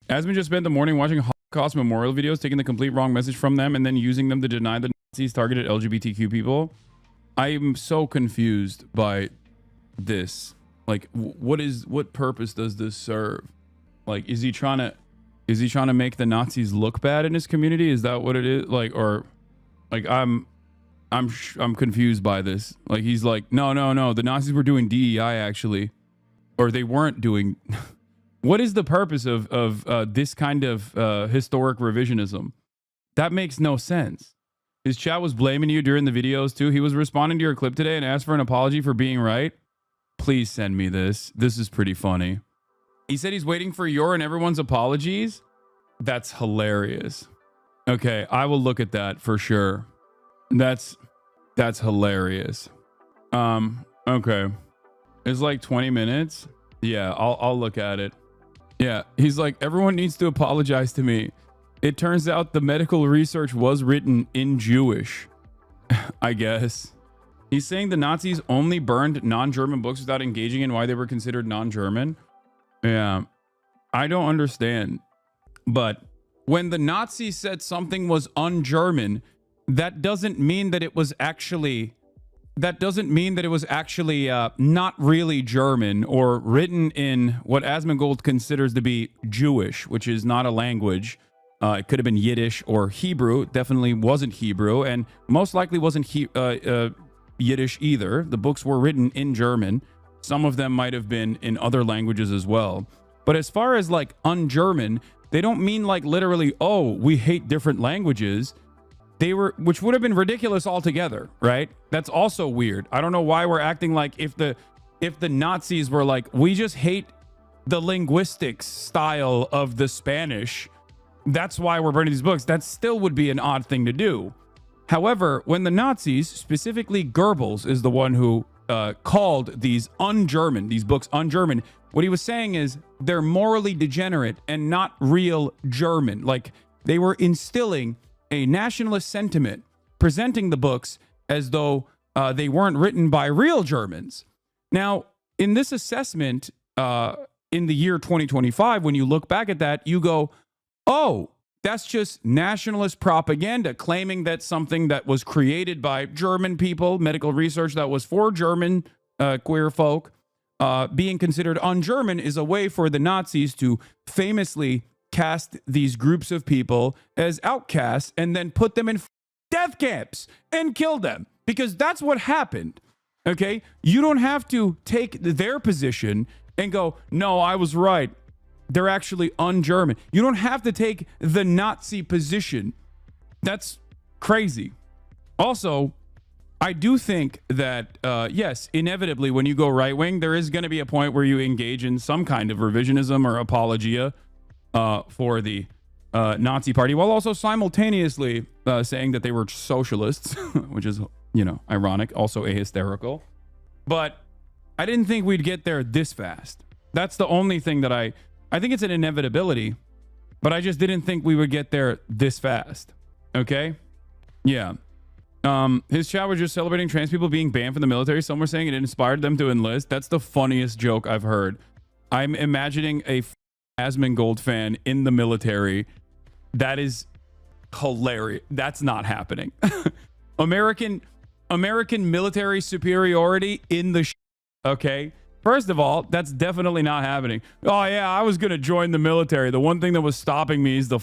Asman just spent the morning watching Holocaust memorial videos, taking the complete wrong message from them, and then using them to deny the Nazis targeted LGBTQ people. I'm so confused by this. Like, what purpose does this serve? Like, is he trying to make the Nazis look bad in his community? Is that what it is? Like, or like I'm confused by this. Like, he's like, no, the Nazis were doing DEI actually, or they weren't doing. What is the purpose of this kind of historic revisionism? That makes no sense. His chat was blaming you during the videos too. He was responding to your clip today and asked for an apology for being right. Please send me this. This is pretty funny. He said he's waiting for your and everyone's apologies. That's hilarious. Okay, I will look at that for sure. That's hilarious. Okay. It's like 20 minutes. Yeah, I'll look at it. Yeah, he's like, everyone needs to apologize to me. It turns out the medical research was written in Jewish, I guess. He's saying the Nazis only burned non-German books without engaging in why they were considered non-German. Yeah, I don't understand. But when the Nazis said something was un-German, that doesn't mean that it was actually not really German or written in what Asmongold considers to be Jewish, which is not a language. It could have been Yiddish or Hebrew. It definitely wasn't Hebrew, and most likely wasn't Yiddish either. The books were written in German. Some of them might have been in other languages as well. But as far as like un-German, they don't mean like literally, oh, we hate different languages. They were, which would have been ridiculous altogether, right? That's also weird. I don't know why we're acting like if the Nazis were like, we just hate the linguistics style of the Spanish, that's why we're burning these books. That still would be an odd thing to do. However, when the Nazis, specifically Goebbels is the one who called these books un-German, what he was saying is they're morally degenerate and not real German. Like, they were instilling a nationalist sentiment, presenting the books as though they weren't written by real Germans. Now, in this assessment, in the year 2025, when you look back at that, you go, oh, that's just nationalist propaganda claiming that something that was created by German people, medical research that was for German queer folk, being considered un-German is a way for the Nazis to famously cast these groups of people as outcasts and then put them in death camps and kill them, because that's what happened. Okay, you don't have to take their position and go, no, I was right, they're actually un-German. You don't have to take the Nazi position. That's crazy. Also, I do think that yes, inevitably when you go right wing, there is going to be a point where you engage in some kind of revisionism or apologia for the Nazi party, while also simultaneously saying that they were socialists, which is, you know, ironic, also ahysterical. But I didn't think we'd get there this fast. That's the only thing that I think it's an inevitability, but I just didn't think we would get there this fast. Okay? Yeah. His chat was just celebrating trans people being banned from the military. Some were saying it inspired them to enlist. That's the funniest joke I've heard. I'm imagining a Asmongold fan in the military. That is hilarious. That's not happening. American military superiority in the okay? First of all, that's definitely not happening. Oh yeah, I was going to join the military. The one thing that was stopping me is the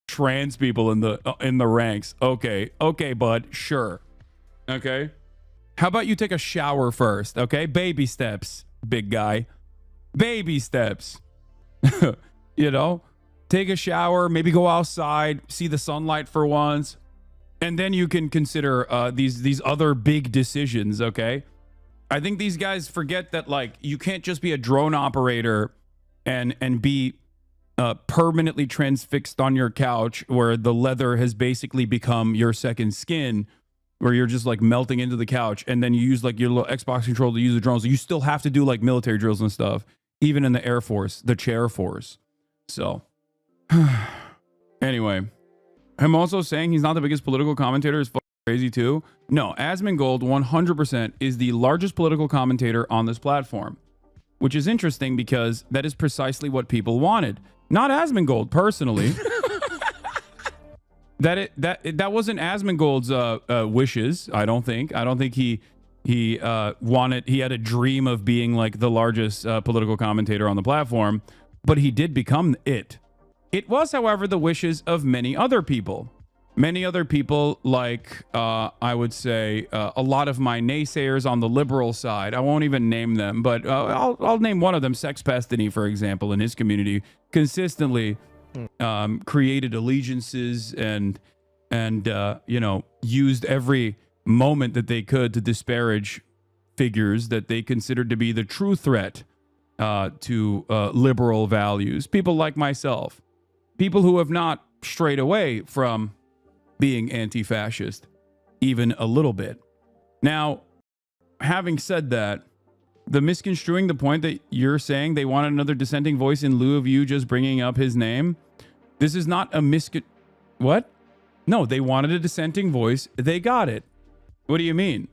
trans people in the ranks. Okay, bud, sure. Okay? How about you take a shower first, okay? Baby steps, big guy. Baby steps. You know, take a shower, maybe go outside, see the sunlight for once, and then you can consider these other big decisions, okay? I think these guys forget that, like, you can't just be a drone operator and be permanently transfixed on your couch where the leather has basically become your second skin, where you're just like melting into the couch, and then you use like your little Xbox controller to use the drones. You still have to do like military drills and stuff, even in the Air Force, the chair force. So anyway, I'm also saying he's not the biggest political commentator is crazy too. No, Asmongold 100% is the largest political commentator on this platform. which is interesting because that is precisely what people wanted. Not Asmongold personally. That wasn't Asmongold's wishes. I don't think. I don't think he wanted. He had a dream of being like the largest political commentator on the platform, but he did become it. It was, however, the wishes of many other people. Many other people, like I would say, a lot of my naysayers on the liberal side. I won't even name them, but I'll name one of them. Sex Pestany, for example, in his community, consistently created allegiances and used every moment that they could to disparage figures that they considered to be the true threat to liberal values. People like myself, people who have not strayed away from being anti-fascist even a little bit. Now, having said that, the misconstruing the point that you're saying they wanted another dissenting voice in lieu of you just bringing up his name, this is not a what? No, they wanted a dissenting voice. They got it. What do you mean?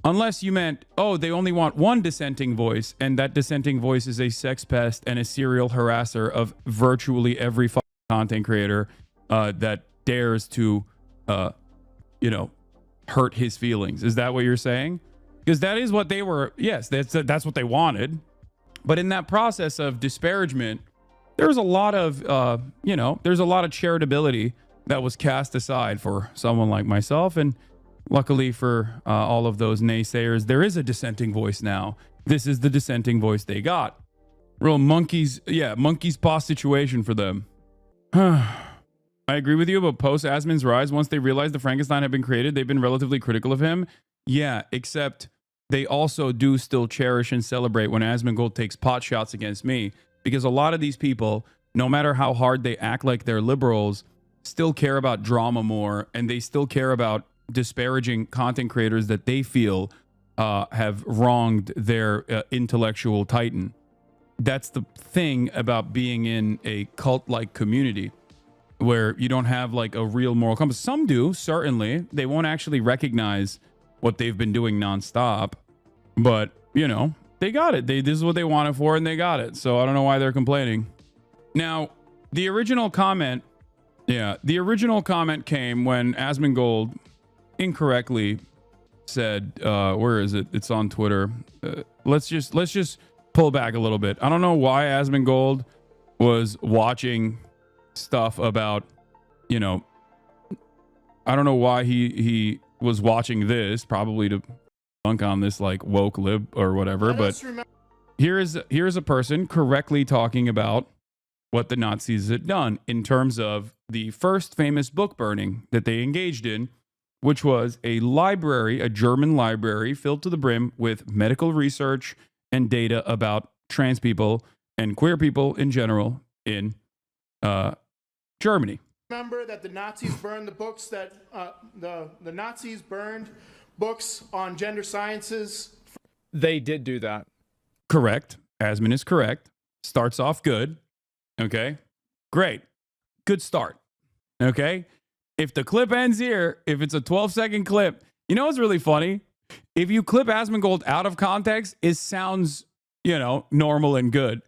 Unless you meant, oh, they only want one dissenting voice, and that dissenting voice is a sex pest and a serial harasser of virtually every content creator that dares to hurt his feelings. Is that what you're saying? Because that is what they were. Yes, that's what they wanted. But in that process of disparagement, there's a lot of there's a lot of charitability that was cast aside for someone like myself. And luckily for all of those naysayers, there is a dissenting voice now. This is the dissenting voice they got. Real monkey's paw situation for them. I agree with you about post-Asmon's rise. Once they realized the Frankenstein had been created, they've been relatively critical of him. Yeah, except they also do still cherish and celebrate when Asmongold takes pot shots against me. Because a lot of these people, no matter how hard they act like they're liberals, still care about drama more, and they still care about disparaging content creators that they feel have wronged their intellectual titan. That's the thing about being in a cult-like community, where you don't have like a real moral compass. Some do, certainly. They won't actually recognize what they've been doing nonstop. But, they got it. This is what they wanted for, and they got it. So I don't know why they're complaining. Now, the original comment came when Asmongold incorrectly said, where is it? It's on Twitter. Let's just pull back a little bit. I don't know why Asmongold was watching stuff about, I don't know why he was watching this, probably to dunk on this like woke lib or whatever. But here is a person correctly talking about what the Nazis had done in terms of the first famous book burning that they engaged in, which was a library, a German library filled to the brim with medical research and data about trans people and queer people in general in Germany. Remember that the Nazis burned the books that the Nazis burned books on gender sciences. They did do that. Correct. Asmon is correct. Starts off good. Okay. Great. Good start. Okay. If the clip ends here, if it's a 12-second clip, what's really funny? If you clip Asmongold out of context, it sounds, normal and good.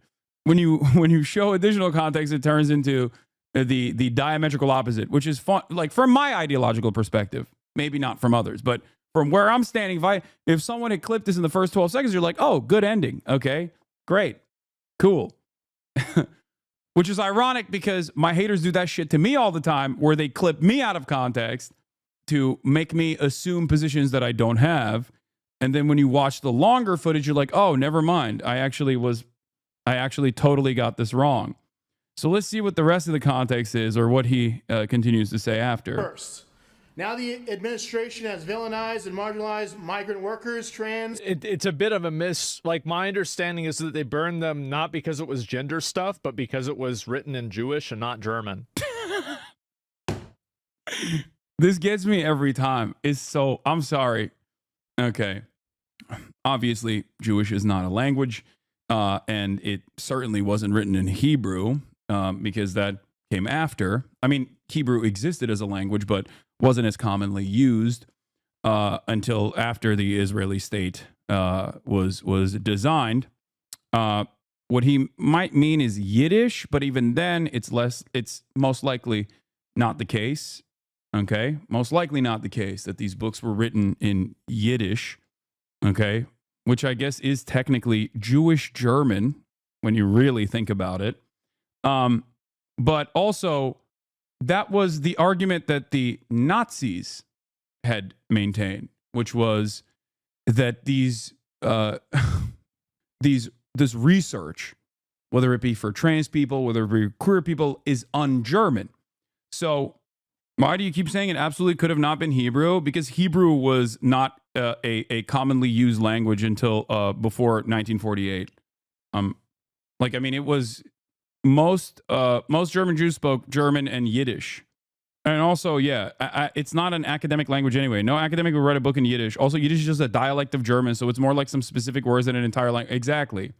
When you show additional context, it turns into the diametrical opposite, which is fun. Like from my ideological perspective, maybe not from others, but from where I'm standing, if someone had clipped this in the first 12 seconds, you're like, oh, good ending. Okay, great, cool. Which is ironic because my haters do that shit to me all the time, where they clip me out of context to make me assume positions that I don't have. And then when you watch the longer footage, you're like, oh, never mind. I actually totally got this wrong. So let's see what the rest of the context is, or what he continues to say after. First, now the administration has villainized and marginalized migrant workers, trans. It's a bit of a miss. Like, my understanding is that they burned them not because it was gender stuff, but because it was written in Jewish and not German. This gets me every time. I'm sorry. Okay. Obviously, Jewish is not a language, and it certainly wasn't written in Hebrew. Because that came after. I mean, Hebrew existed as a language, but wasn't as commonly used until after the Israeli state was designed. What he might mean is Yiddish, but even then, it's most likely not the case. Okay, most likely not the case that these books were written in Yiddish. Okay, which I guess is technically Jewish German when you really think about it. But also, that was the argument that the Nazis had maintained, which was that this research, whether it be for trans people, whether it be queer people, is un-German. So why do you keep saying it absolutely could have not been Hebrew? Because Hebrew was not a commonly used language until before 1948. It was most German Jews spoke German and Yiddish. And also, it's not an academic language anyway. No academic would write a book in Yiddish. Also, Yiddish is just a dialect of German, so it's more like some specific words than an entire language. Exactly.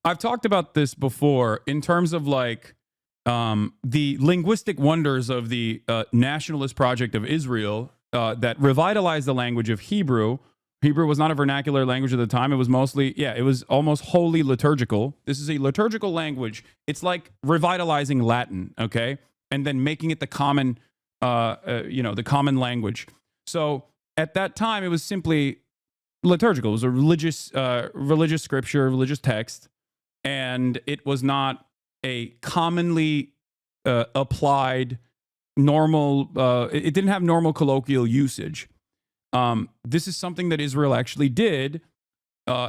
I've talked about this before in terms of the linguistic wonders of the nationalist project of Israel that revitalized the language of Hebrew. Hebrew was not a vernacular language at the time. It was it was almost wholly liturgical. This is a liturgical language. It's like revitalizing Latin, okay? And then making it the common, the common language. So at that time, it was simply liturgical. It was a religious scripture, religious text, and it was not a commonly applied normal. It didn't have normal colloquial usage. This is something that Israel actually did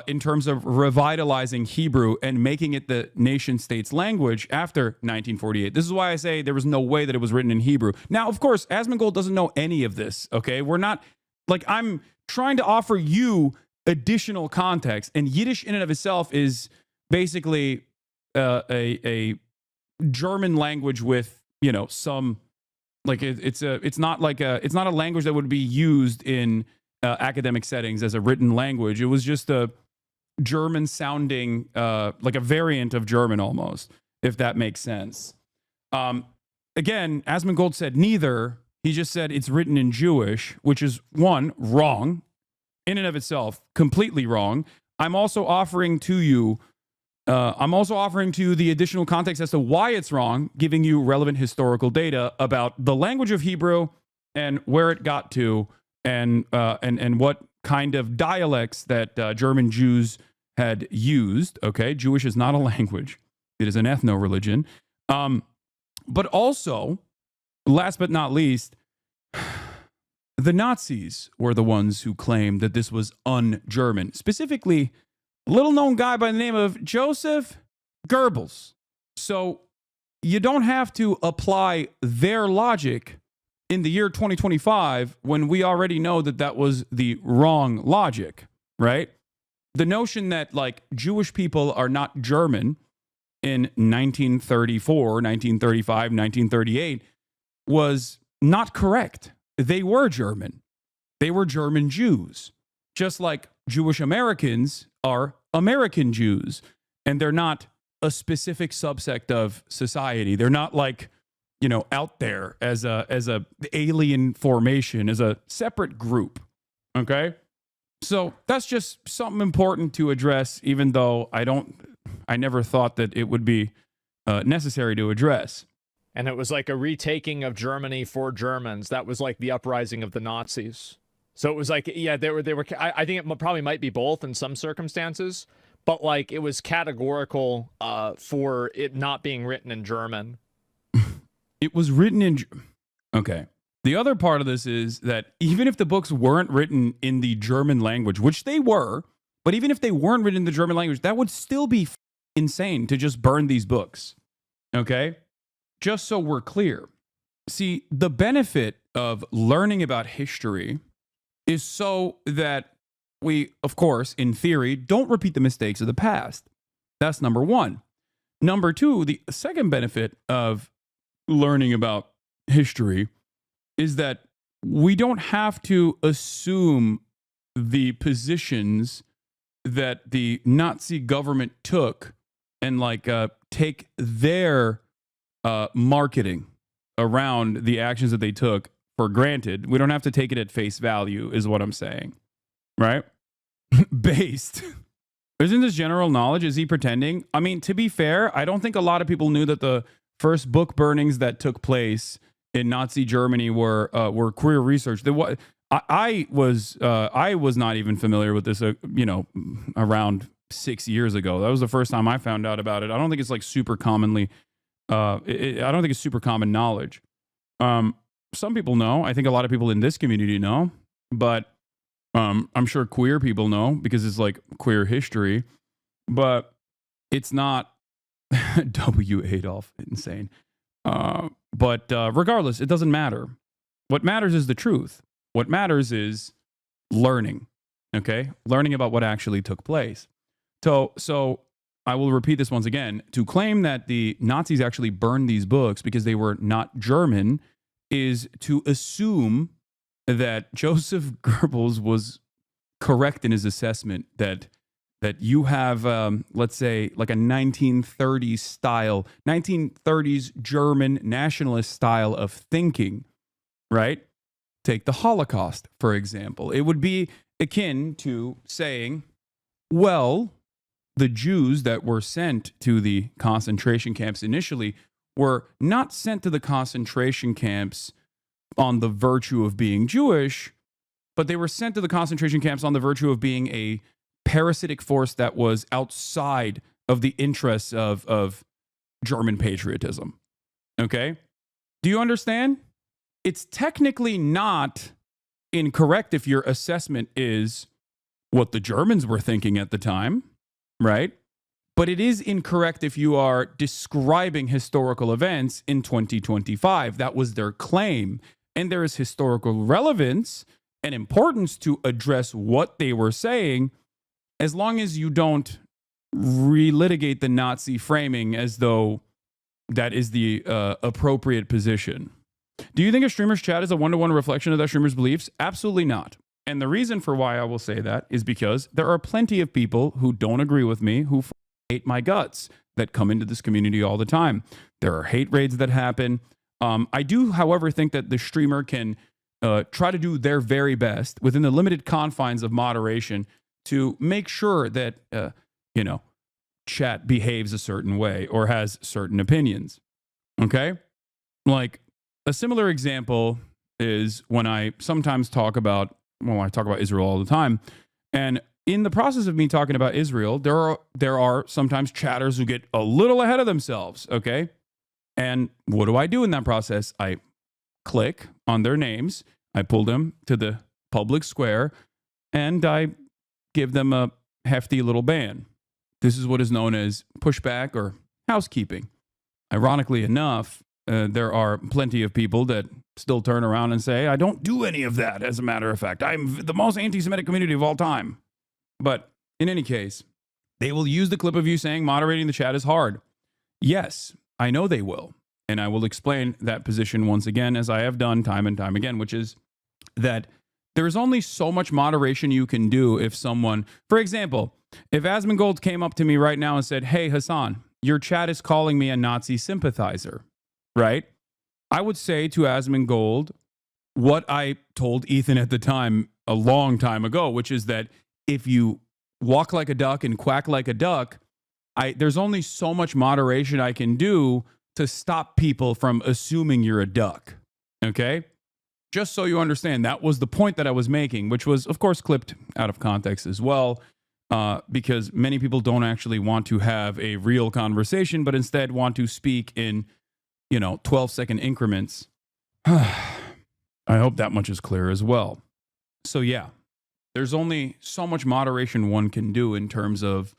in terms of revitalizing Hebrew and making it the nation state's language after 1948. This is why I say there was no way that it was written in Hebrew. Now, of course, Asmongold doesn't know any of this, okay? We're not, I'm trying to offer you additional context, and Yiddish in and of itself is basically a German language with, some, it's not a language that would be used in academic settings as a written language. It was just a German sounding, like a variant of German almost, if that makes sense. Again, Asmongold said neither. He just said it's written in Jewish, which is one, wrong in and of itself, completely wrong. I'm also offering to you the additional context as to why it's wrong, giving you relevant historical data about the language of Hebrew and where it got to, and what kind of dialects that German Jews had used. Okay, Jewish is not a language; it is an ethno-religion. But also, last but not least, the Nazis were the ones who claimed that this was un-German. Specifically, a little-known guy by the name of Joseph Goebbels. So you don't have to apply their logic in the year 2025 when we already know that that was the wrong logic, right? The notion that Jewish people are not German in 1934, 1935, 1938 was not correct. They were German. They were German Jews, just like Jewish Americans are American Jews, and they're not a specific subsect of society. They're not out there as a alien formation, as a separate group. Okay? So that's just something important to address, even though I never thought that it would be necessary to address. And it was like a retaking of Germany for Germans. That was like the uprising of the Nazis. So it was they were. I think it probably might be both in some circumstances, but it was categorical for it not being written in German. It was written in. Okay. The other part of this is that even if the books weren't written in the German language, which they were, but even if they weren't written in the German language, that would still be insane to just burn these books. Okay? Just so we're clear. See, the benefit of learning about history is so that we, of course, in theory, don't repeat the mistakes of the past. That's number one. Number two, the second benefit of learning about history is that we don't have to assume the positions that the Nazi government took and take their marketing around the actions that they took for granted. We don't have to take it at face value, is what I'm saying, right? Based Isn't this general knowledge? Is he pretending? I mean, to be fair, I don't think a lot of people knew that the first book burnings that took place in Nazi Germany were queer research. I was not even familiar with this, around 6 years ago. That was the first time I found out about it. I don't think it's like super commonly. I don't think it's super common knowledge. Some people know. I think a lot of people in this community know, but I'm sure queer people know because it's like queer history, but it's not W. Adolf, insane. But regardless, it doesn't matter. What matters is the truth. What matters is learning, okay? Learning about what actually took place. So I will repeat this once again. To claim that the Nazis actually burned these books because they were not German is to assume that Joseph Goebbels was correct in his assessment that you have, let's say, like a 1930s German nationalist style of thinking, right? Take the Holocaust, for example. It would be akin to saying, well, the Jews that were sent to the concentration camps initially were not sent to the concentration camps on the virtue of being Jewish, but they were sent to the concentration camps on the virtue of being a parasitic force that was outside of the interests of German patriotism. Okay? Do you understand? It's technically not incorrect if your assessment is what the Germans were thinking at the time, right? But it is incorrect if you are describing historical events in 2025. That was their claim. And there is historical relevance and importance to address what they were saying, as long as you don't relitigate the Nazi framing as though that is the appropriate position. Do you think a streamer's chat is a one-to-one reflection of that streamer's beliefs? Absolutely not. And the reason for why I will say that is because there are plenty of people who don't agree with me, who hate my guts, that come into this community all the time. There are hate raids that happen. I do, however, think that the streamer can try to do their very best within the limited confines of moderation to make sure that, chat behaves a certain way or has certain opinions. Okay? Like, a similar example is when I sometimes talk about, I talk about Israel all the time. And in the process of me talking about Israel, there are sometimes chatters who get a little ahead of themselves, okay? And what do I do in that process? I click on their names, I pull them to the public square, and I give them a hefty little ban. This is what is known as pushback or housekeeping. Ironically enough, there are plenty of people that still turn around and say, I don't do any of that, as a matter of fact. I'm the most anti-Semitic community of all time. But in any case, they will use the clip of you saying moderating the chat is hard. Yes, I know they will. And I will explain that position once again, as I have done time and time again, which is that there's only so much moderation you can do if someone, for example, if Asmongold came up to me right now and said, hey, Hasan, your chat is calling me a Nazi sympathizer, right? I would say to Asmongold what I told Ethan at the time a long time ago, which is that if you walk like a duck and quack like a duck, there's only so much moderation I can do to stop people from assuming you're a duck, okay? Just so you understand, that was the point that I was making, which was, of course, clipped out of context as well, because many people don't actually want to have a real conversation, but instead want to speak in 12-second increments. I hope that much is clear as well. So yeah, there's only so much moderation one can do in terms of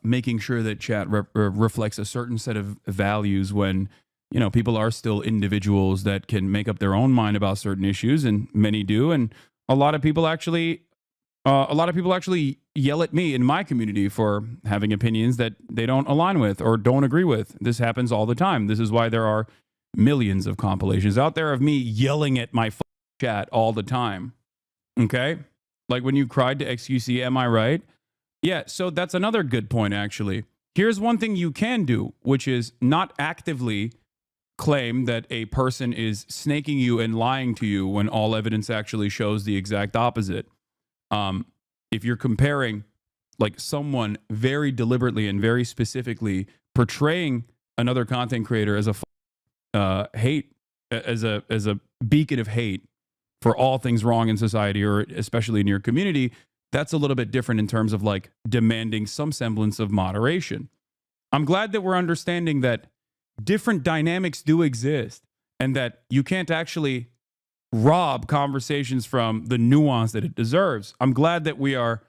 making sure that chat reflects a certain set of values when, people are still individuals that can make up their own mind about certain issues, and many do. And a lot of people actually yell at me in my community for having opinions that they don't align with or don't agree with. This happens all the time. This is why there are millions of compilations out there of me yelling at my chat all the time. Okay? Like when you cried to XQC, am I right? Yeah, so that's another good point, actually. Here's one thing you can do, which is not actively claim that a person is snaking you and lying to you when all evidence actually shows the exact opposite. If you're comparing like someone very deliberately and very specifically portraying another content creator as a hate, as a beacon of hate for all things wrong in society, or especially in your community, that's a little bit different in terms of like demanding some semblance of moderation. I'm glad that we're understanding that different dynamics do exist and that you can't actually rob conversations from the nuance that it deserves. I'm glad that we are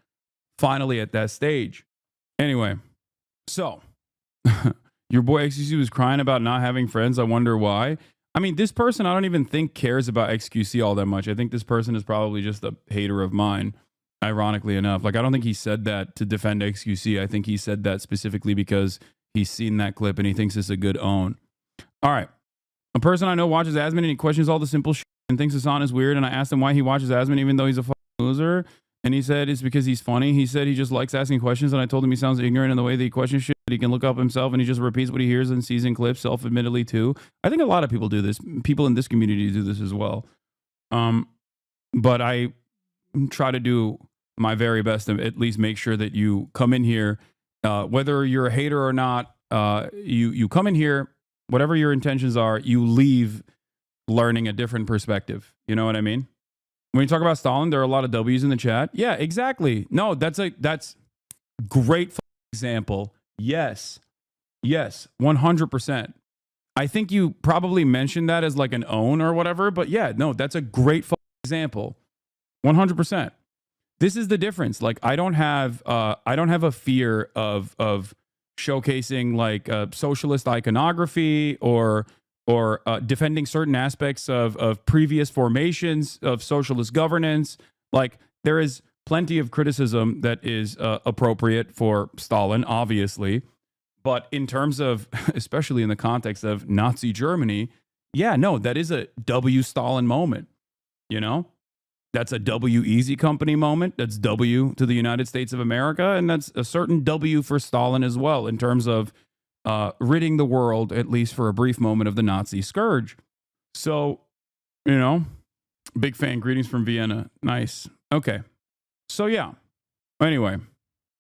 finally at that stage. Anyway, so your boy XQC was crying about not having friends. I wonder why. I mean, this person I don't even think cares about XQC all that much. I think this person is probably just a hater of mine, ironically enough. Like, I don't think he said that to defend XQC. I think he said that specifically because he's seen that clip and he thinks it's a good own. All right. A person I know watches Asmon and he questions all the simple shit and thinks Hasan is weird. And I asked him why he watches Asmon even though he's a fucking loser. And he said it's because he's funny. He said he just likes asking questions. And I told him he sounds ignorant in the way that he questions shit. That he can look up himself and he just repeats what he hears and sees in clips, self-admittedly too. I think a lot of people do this. People in this community do this as well. But I try to do my very best to at least make sure that you come in here, whether you're a hater or not, you come in here, whatever your intentions are, you leave learning a different perspective. You know what I mean? When you talk about Stalin, there are a lot of W's in the chat. Yeah, exactly. No, that's great example. Yes, 100%. I think you probably mentioned that as like an own or whatever, but yeah, no, that's a great example. 100%. This is the difference. Like, I don't have a fear of showcasing like socialist iconography or defending certain aspects of previous formations of socialist governance. Like, there is plenty of criticism that is appropriate for Stalin, obviously. But in terms of, especially in the context of Nazi Germany, yeah, no, that is a W Stalin moment. You know, that's a W Easy Company moment. That's W to the United States of America. And that's a certain W for Stalin as well, in terms of ridding the world, at least for a brief moment, of the Nazi scourge. So, you know, big fan. Greetings from Vienna. Nice. Okay. So, yeah. Anyway,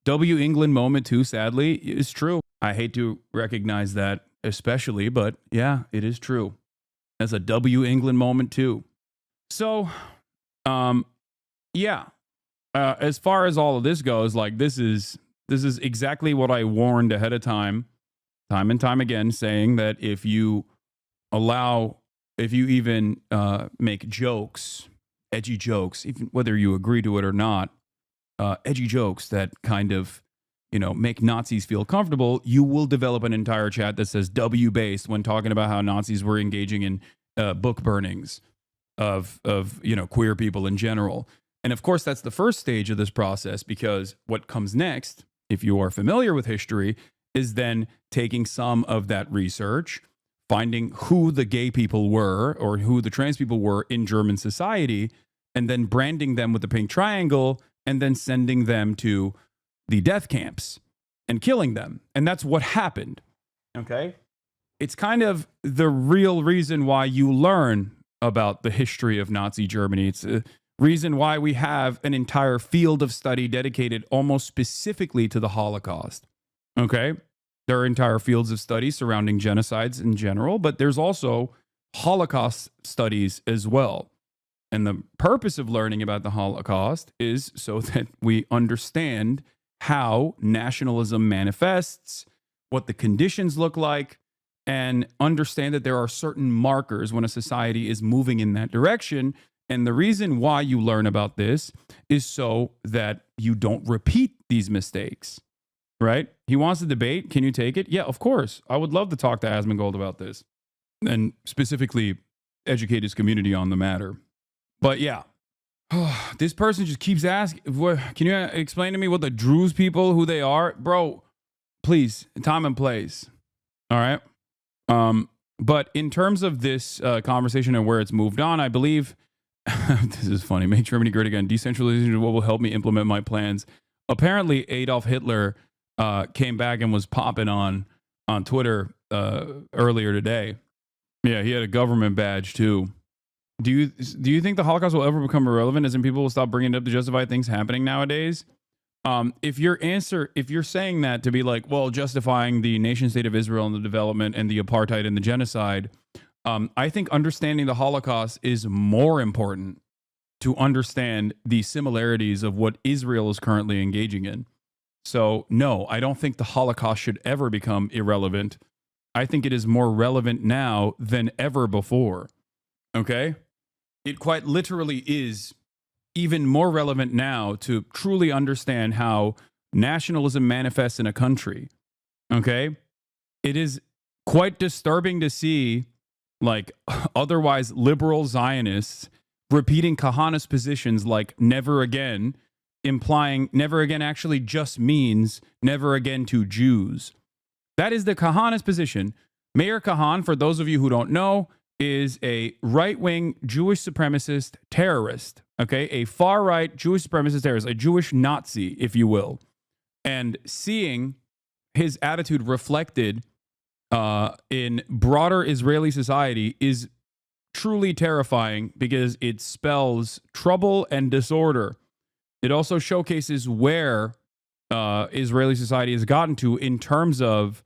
W England moment too, sadly, is true. I hate to recognize that especially, but yeah, it is true. That's a W England moment too. So, yeah. As far as all of this goes, like, this is exactly what I warned ahead of time and time again, saying that if you even make jokes, edgy jokes, even whether you agree to it or not, edgy jokes that kind of, you know, make Nazis feel comfortable, you will develop an entire chat that says W based when talking about how Nazis were engaging in book burnings of you know, queer people in general. And of course, that's the first stage of this process, because what comes next, if you are familiar with history, is then taking some of that research, finding who the gay people were or who the trans people were in German society, and then branding them with the pink triangle, and then sending them to the death camps and killing them. And that's what happened. Okay? It's kind of the real reason why you learn about the history of Nazi Germany. It's a reason why we have an entire field of study dedicated almost specifically to the Holocaust. Okay? There are entire fields of study surrounding genocides in general, but there's also Holocaust studies as well. And the purpose of learning about the Holocaust is so that we understand how nationalism manifests, what the conditions look like, and understand that there are certain markers when a society is moving in that direction. And the reason why you learn about this is so that you don't repeat these mistakes, right? He wants to debate. Can you take it? Yeah, of course. I would love to talk to Asmongold about this and specifically educate his community on the matter. But yeah, this person just keeps asking, can you explain to me what the Druze people, who they are? Bro, please, time and place. All right. But in terms of this conversation and where it's moved on, I believe, this is funny, make Germany great again. Decentralization is what will help me implement my plans. Apparently, Adolf Hitler came back and was popping on Twitter earlier today. Yeah, he had a government badge too. Do you think the Holocaust will ever become irrelevant, as in people will stop bringing it up to justify things happening nowadays? If you're saying that to be like, well, justifying the nation state of Israel and the development and the apartheid and the genocide, I think understanding the Holocaust is more important to understand the similarities of what Israel is currently engaging in. So, no, I don't think the Holocaust should ever become irrelevant. I think it is more relevant now than ever before. Okay? It quite literally is even more relevant now to truly understand how nationalism manifests in a country. Okay? It is quite disturbing to see like otherwise liberal Zionists repeating Kahanist positions like never again, implying never again actually just means never again to Jews. That is the Kahanist position. Meir Kahan, for those of you who don't know, is a right-wing Jewish supremacist terrorist, okay? A far-right Jewish supremacist terrorist, a Jewish Nazi, if you will. And seeing his attitude reflected in broader Israeli society is truly terrifying because it spells trouble and disorder. It also showcases where Israeli society has gotten to in terms of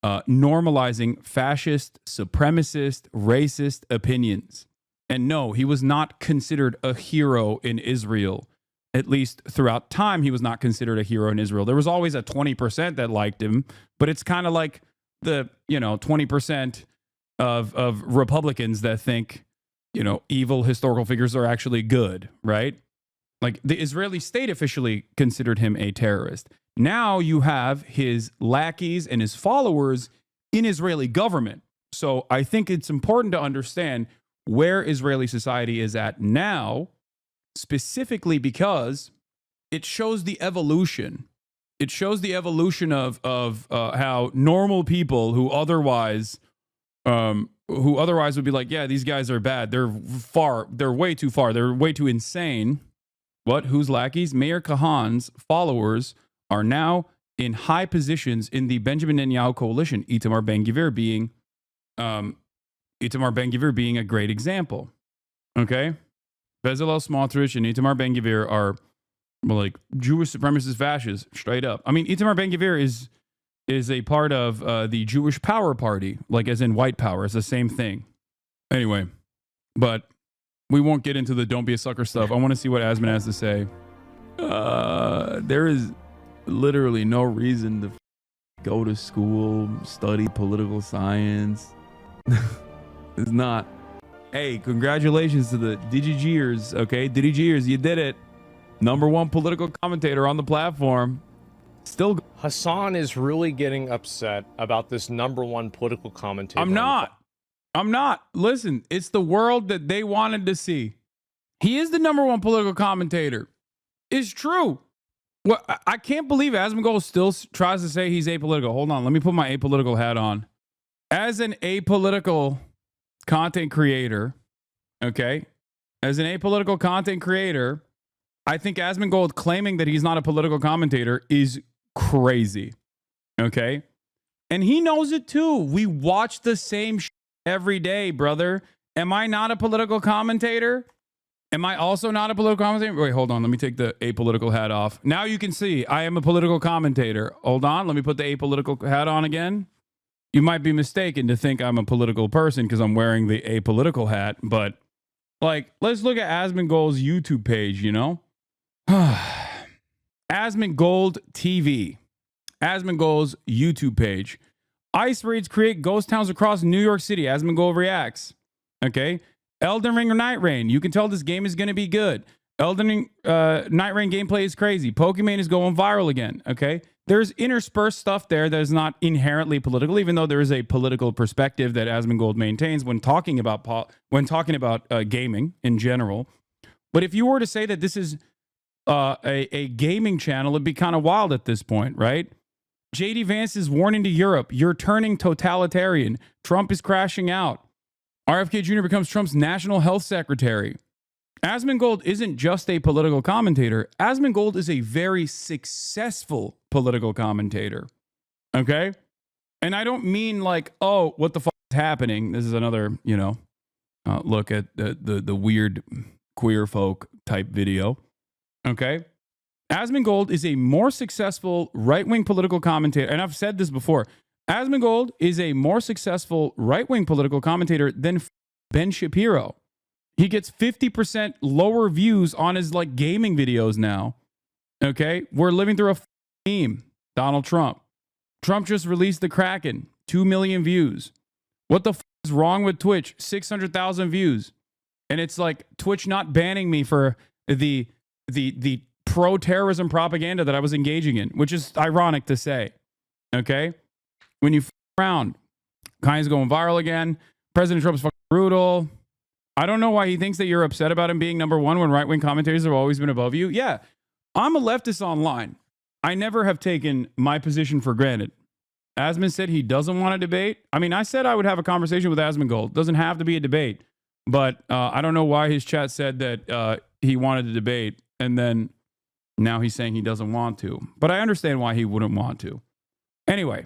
normalizing fascist, supremacist, racist opinions. And no, he was not considered a hero in Israel. At least throughout time, he was not considered a hero in Israel. There was always a 20% that liked him, but it's kind of like the, 20% of Republicans that think, evil historical figures are actually good, right? Like the Israeli state officially considered him a terrorist. Now you have his lackeys and his followers in Israeli government. So I think it's important to understand where Israeli society is at now, specifically because it shows the evolution. It shows the evolution of how normal people who otherwise would be like, yeah, these guys are bad. They're way too far. They're way too insane. What? Whose lackeys? Meir Kahan's followers are now in high positions in the Benjamin Netanyahu coalition. Itamar Ben-Gvir being a great example. Okay, Bezalel Smotrich and Itamar Ben-Gvir are like Jewish supremacist fascists, straight up. I mean, Itamar Ben-Gvir is a part of the Jewish Power Party, like as in white power. It's the same thing. Anyway, but we won't get into the don't be a sucker stuff. I want to see what Asman has to say. There is literally no reason to go to school, study political science. It's not. Hey, congratulations to the DigiGears, okay? DigiGears, you did it. #1 political commentator on the platform. Still. Hasan is really getting upset about this #1 political commentator. I'm not. Listen, it's the world that they wanted to see. He is the #1 political commentator. It's true. Well, I can't believe Asmongold still tries to say he's apolitical. Hold on. Let me put my apolitical hat on. As an apolitical content creator, okay? As an apolitical content creator, I think Asmongold claiming that he's not a political commentator is crazy, okay? And he knows it too. We watch the same every day, brother. Am I not a political commentator? Am I also not a political commentator? Wait, hold on. Let me take the apolitical hat off. Now you can see I am a political commentator. Hold on. Let me put the apolitical hat on again. You might be mistaken to think I'm a political person because I'm wearing the apolitical hat. But, like, let's look at Asmongold's YouTube page, Asmongold TV. Asmongold's YouTube page. Ice raids create ghost towns across New York City. Asmongold reacts. Okay. Elden Ring or Night Rain. You can tell this game is going to be good. Elden Ring, Night Rain gameplay is crazy. Pokemon is going viral again. Okay. There's interspersed stuff there that is not inherently political, even though there is a political perspective that Asmongold maintains when talking about gaming in general. But if you were to say that this is a gaming channel, it'd be kind of wild at this point, right? JD Vance is warning to Europe, you're turning totalitarian. Trump is crashing out. RFK Jr. becomes Trump's national health secretary. Asmongold isn't just a political commentator. Asmongold is a very successful political commentator. Okay? And I don't mean like, oh, what the fuck is happening? This is another, look at the weird queer folk type video. Okay? Asmongold is a more successful right-wing political commentator, and I've said this before. Asmongold is a more successful right-wing political commentator than Ben Shapiro. He gets 50% lower views on his like gaming videos now. Okay, we're living through a meme. Donald Trump. Trump just released the Kraken, 2 million views. What the is wrong with Twitch? 600,000 views, and it's like Twitch not banning me for the pro-terrorism propaganda that I was engaging in, which is ironic to say. Okay, when you around, Kanye's going viral again. President Trump's fucking brutal. I don't know why he thinks that you're upset about him being number one when right-wing commentators have always been above you. Yeah, I'm a leftist online. I never have taken my position for granted. Asmon said he doesn't want to debate. I mean, I said I would have a conversation with Asmongold. Doesn't have to be a debate. But I don't know why his chat said that he wanted to debate. And then now he's saying he doesn't want to. But I understand why he wouldn't want to. Anyway,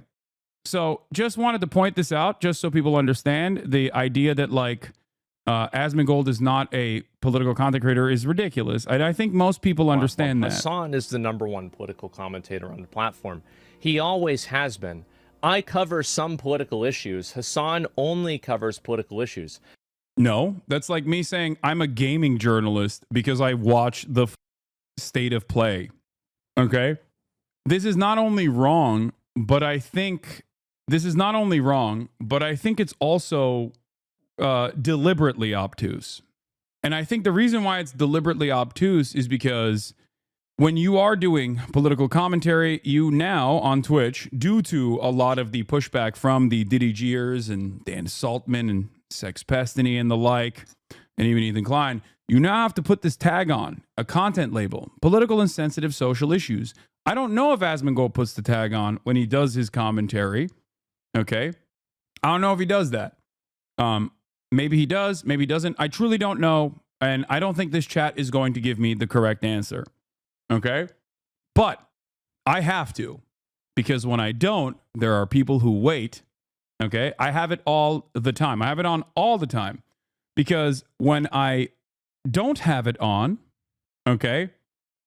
so just wanted to point this out just so people understand the idea that like Asmongold is not a political content creator is ridiculous. I think most people understand that. Hasan is the #1 political commentator on the platform. He always has been. I cover some political issues. Hasan only covers political issues. No, that's like me saying I'm a gaming journalist because I watch the state of play. Okay? This is not only wrong, but I think it's also deliberately obtuse. And I think the reason why it's deliberately obtuse is because when you are doing political commentary, you now on Twitch, due to a lot of the pushback from the Diddy Gears and Dan Saltman and Sex Pestany and the like, and even Ethan Klein, you now have to put this tag on, a content label, political and sensitive social issues. I don't know if Asmongold puts the tag on when he does his commentary. Okay? I don't know if he does that. Maybe he does, maybe he doesn't. I truly don't know, and I don't think this chat is going to give me the correct answer. Okay? But I have to, because when I don't, there are people who wait. Okay? I have it all the time. I have it on all the time. Because when I don't have it on, okay,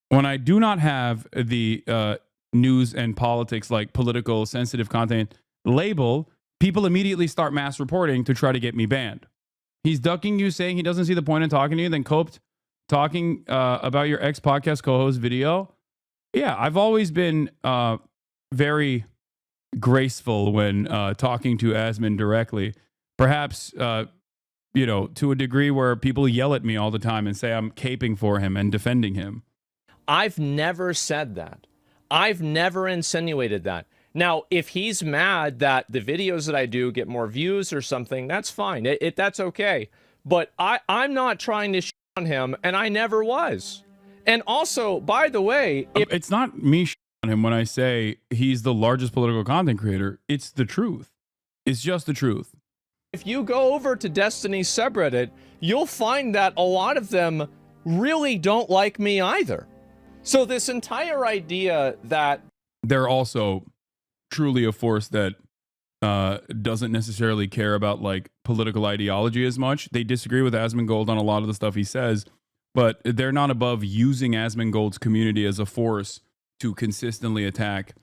when I do not have the news and politics, like political sensitive content label, people immediately start mass reporting to try to get me banned. He's ducking you, saying he doesn't see the point in talking to you, then coped talking about your ex-podcast co-host video. Yeah, I've always been very graceful when talking to Asmon directly. Perhaps, to a degree where people yell at me all the time and say I'm caping for him and defending him. I've never said that. I've never insinuated that. Now, if he's mad that the videos that I do get more views or something, that's fine. That's okay. But I'm not trying to shit on him, and I never was. And also, by the way... It's not me shit on him when I say he's the largest political content creator. It's the truth. It's just the truth. If you go over to Destiny's subreddit, you'll find that a lot of them really don't like me either. So this entire idea that... They're also truly a force that doesn't necessarily care about like political ideology as much. They disagree with Asmongold on a lot of the stuff he says, but they're not above using Asmongold's community as a force to consistently attack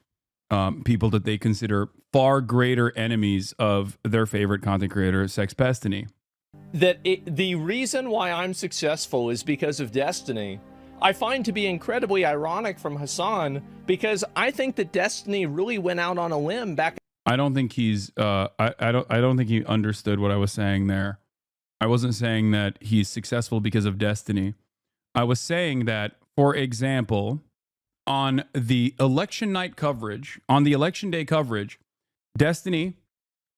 people that they consider far greater enemies of their favorite content creator, Sex Pestany. The reason why I'm successful is because of Destiny. I find to be incredibly ironic from Hasan, because I think that Destiny really went out on a limb back. I don't think he's I don't think he understood what I was saying there. I wasn't saying that he's successful because of Destiny. I was saying that, for example, on the election night coverage, on the election day coverage, Destiny,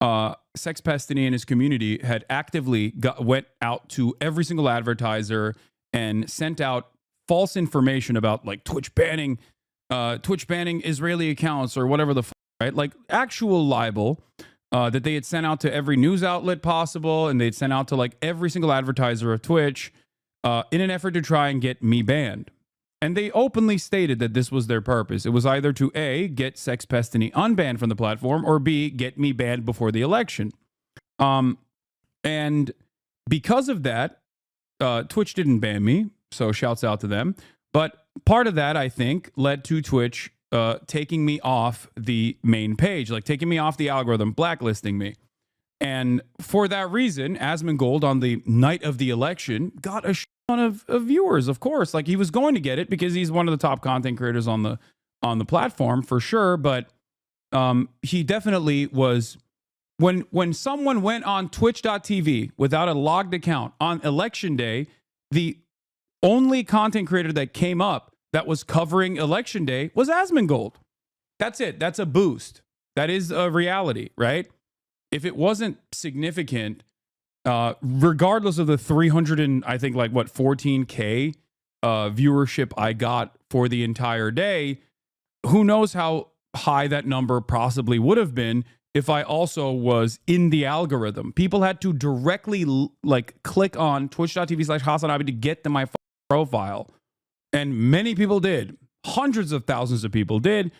Sex Pestany and his community had actively went out to every single advertiser and sent out false information about like Twitch banning Israeli accounts or whatever the right, like actual libel that they had sent out to every news outlet possible, and they'd sent out to like every single advertiser of Twitch in an effort to try and get me banned. And they openly stated that this was their purpose. It was either to A, get Sex Pestany unbanned from the platform, or B, get me banned before the election. And because of that, Twitch didn't ban me. So shouts out to them. But part of that, I think, led to Twitch taking me off the main page, like taking me off the algorithm, blacklisting me. And for that reason, Asmongold on the night of the election got a ton of viewers, of course. Like he was going to get it because he's one of the top content creators on the platform for sure. But he definitely was. When someone went on twitch.tv without a logged account on election day, the only content creator that came up that was covering election day was Asmongold. That's it. That's a boost. That is a reality, right? If it wasn't significant, regardless of the 300 and I think like what 14K viewership I got for the entire day, who knows how high that number possibly would have been if I also was in the algorithm. People had to directly like click on twitch.tv/HasanAbi to get to my profile. And many people did. Hundreds of thousands of people did.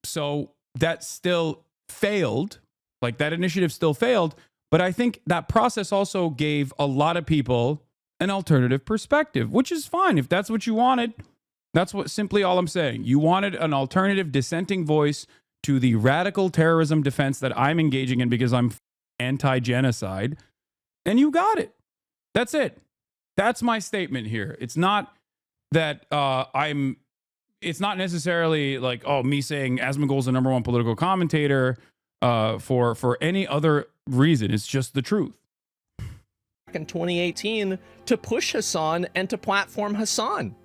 So that still failed. Like that initiative still failed. But I think that process also gave a lot of people an alternative perspective, which is fine. If that's what you wanted, that's what simply all I'm saying. You wanted an alternative dissenting voice to the radical terrorism defense that I'm engaging in because I'm anti-genocide. And you got it. That's it. That's my statement here. It's not that it's not necessarily like, oh, me saying Asmongold's the number one political commentator for any other reason. It's just the truth. In 2018 to push Hasan and to platform Hasan.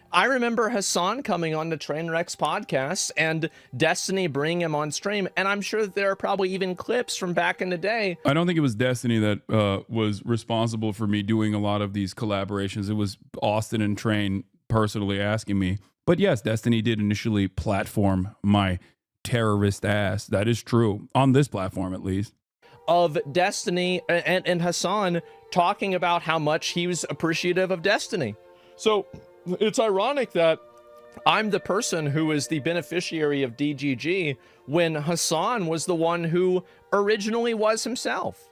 I remember Hasan coming on the Trainwrecks podcast and Destiny bringing him on stream, and I'm sure that there are probably even clips from back in the day. I don't think it was Destiny that was responsible for me doing a lot of these collaborations. It was Austin and Train personally asking me. But yes, Destiny did initially platform my terrorist ass. That is true. On this platform, at least. Of Destiny and Hasan talking about how much he was appreciative of Destiny. So it's ironic that I'm the person who is the beneficiary of DGG when Hasan was the one who originally was himself.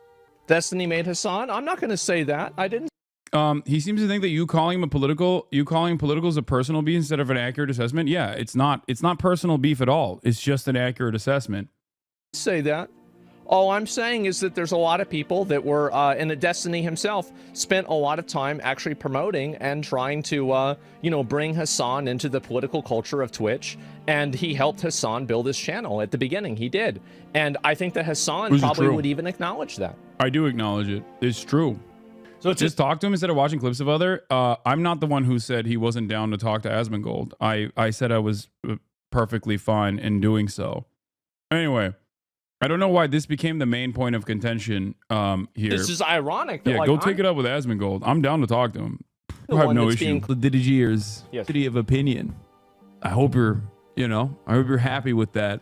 Destiny made Hasan. I'm not going to say that. I didn't. He seems to think that you calling political is a personal beef instead of an accurate assessment. Yeah, it's not personal beef at all. It's just an accurate assessment. Say that. All I'm saying is that there's a lot of people that were, and Destiny himself spent a lot of time actually promoting and trying to, bring Hasan into the political culture of Twitch. And he helped Hasan build his channel at the beginning. He did. And I think that Hasan probably would even acknowledge that. I do acknowledge it. It's true. So just talk to him instead of watching clips of other. I'm not the one who said he wasn't down to talk to Asmongold. I said I was perfectly fine in doing so. Anyway. I don't know why this became the main point of contention here. This is ironic. Yeah, like, go take it up with Asmongold. I'm down to talk to him. I have no issue. The DDGers, city of opinion. I hope you're happy with that.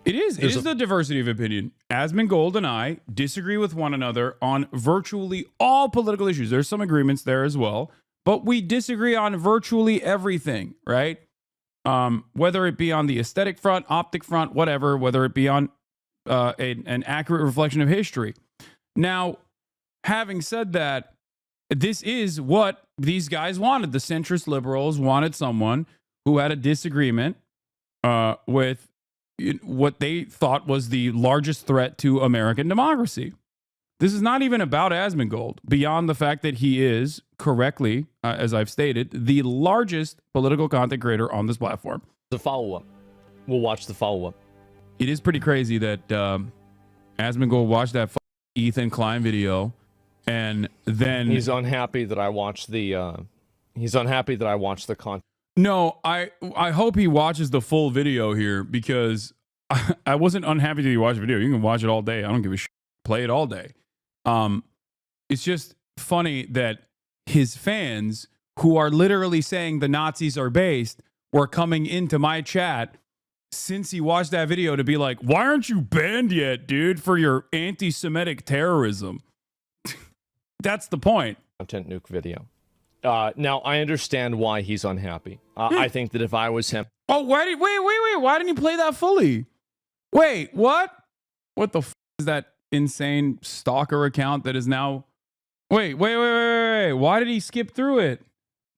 It is the diversity of opinion. Asmongold and I disagree with one another on virtually all political issues. There's some agreements there as well, but we disagree on virtually everything, right? Whether it be on the aesthetic front, optic front, whatever, whether it be on an accurate reflection of history. Now, having said that, this is what these guys wanted. The centrist liberals wanted someone who had a disagreement with what they thought was the largest threat to American democracy. This is not even about Asmongold, beyond the fact that he is, correctly, as I've stated, the largest political content creator on this platform. The follow-up. We'll watch the follow-up. It is pretty crazy that Asmongold watched that Ethan Klein video, and then he's unhappy that I watched the. He's unhappy that I watched the content. No, I hope he watches the full video here because I wasn't unhappy that he watched the video. You can watch it all day. I don't give a shit. Play it all day. It's just funny that his fans, who are literally saying the Nazis are based, were coming into my chat since he watched that video to be like, why aren't you banned yet, dude, for your anti-Semitic terrorism? That's the point. Content nuke video. Now, I understand why he's unhappy. I think that if I was him... Oh, wait. Why didn't you play that fully? Wait, what? What the f*** is that insane stalker account that is now... Wait. Why did he skip through it?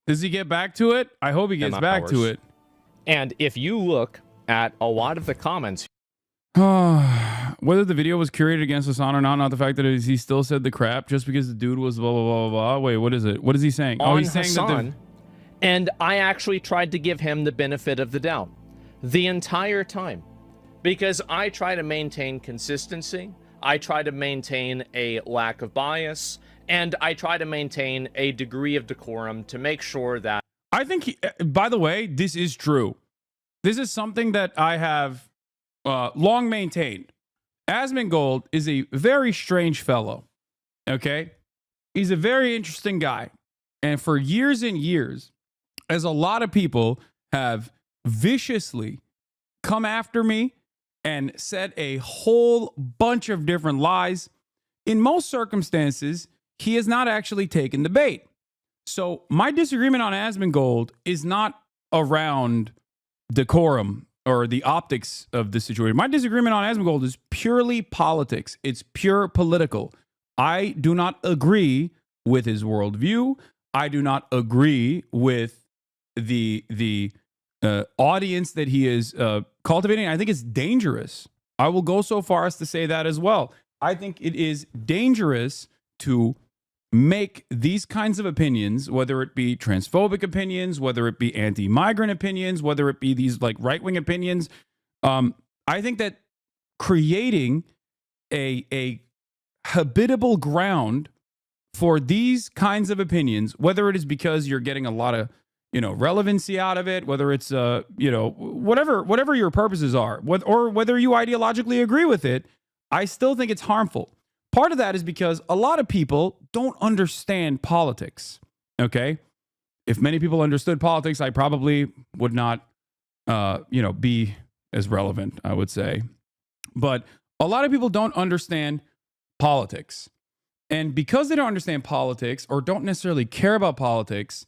Does he get back to it? I hope he gets back to it. And if you look at a lot of the comments, whether the video was curated against Hasan or not the fact that he still said the crap just because the dude was blah, blah, blah, blah. Wait, what is it? What is he saying? On he's saying Hasan, that and I actually tried to give him the benefit of the doubt the entire time, because I try to maintain consistency. I try to maintain a lack of bias, and I try to maintain a degree of decorum to make sure that... I think, by the way, this is true. This is something that I have long maintained. Asmongold is a very strange fellow, okay? He's a very interesting guy. And for years and years, as a lot of people have viciously come after me and said a whole bunch of different lies, in most circumstances, he has not actually taken the bait. So my disagreement on Asmongold is not around decorum or the optics of the situation. My disagreement on Asmongold is purely politics. It's pure political. I do not agree with his worldview. I do not agree with the audience that he is cultivating. I think it's dangerous. I will go so far as to say that as well. I think it is dangerous to make these kinds of opinions, whether it be transphobic opinions, whether it be anti-migrant opinions, whether it be these like right-wing opinions. I think that creating a habitable ground for these kinds of opinions, whether it is because you're getting a lot of relevancy out of it, whether it's whatever your purposes are, or whether you ideologically agree with it, I still think it's harmful. Part of that is because a lot of people don't understand politics, okay? If many people understood politics, I probably would not, be as relevant, I would say. But a lot of people don't understand politics. And because they don't understand politics or don't necessarily care about politics,